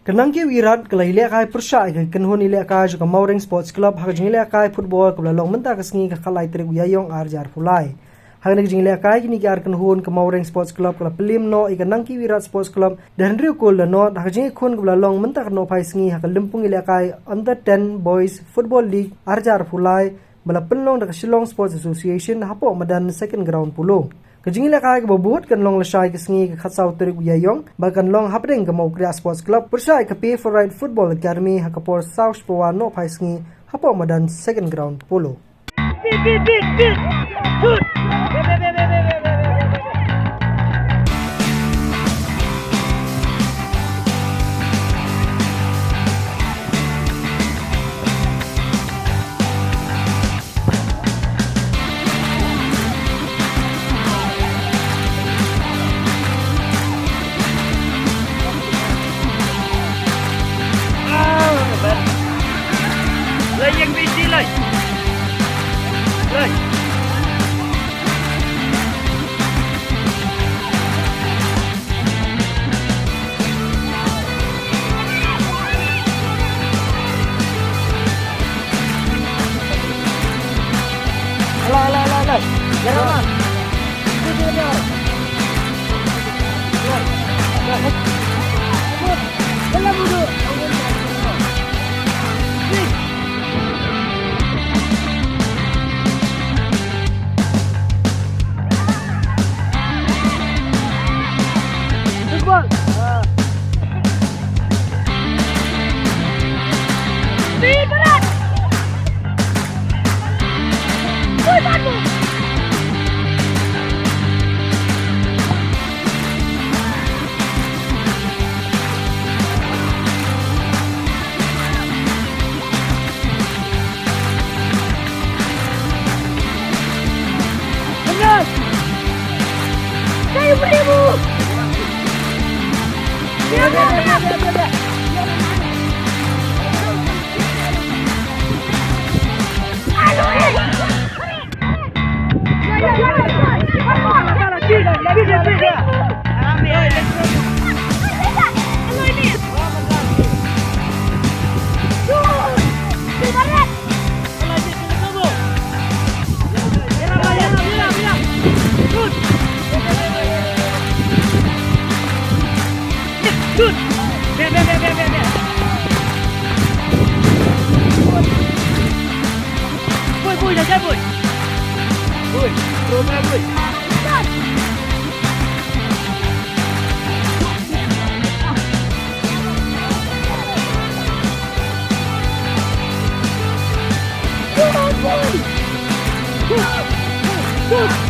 Kenang ki wirat kelai lekai persai ke kenhun lekai juga Mauring Sports Club hak jing lekai football ke lalong menta kesngi ke kalai trik uyayong arjar fulai. Hak nek jing lekai kini ki ar kenhun ke Mauring Sports Club ke pelim no ikanang ki wirat Sports Club dan riu kul no hak jing khun ke lalong menta ke no pai sngi hak lempung lekai under 10 boys football league arjar fulai bala penlong dak Shillong Sports Association hapo madan second ground pulo. Kejing lekai ke bobot kan long lesai ke sngi ke khatsau trik uyayong bakan long hapdeng ke mau Kriya Sports Club persai ke Pay for Right Football Academy hak por South Pawan no pai sngi hapo madan second ground pulo. Lên yang bisi lên. Lên. Lên. Lên mana? Dalam duduk. Vui là chơi vui. Vui, rồi ra vui. Good.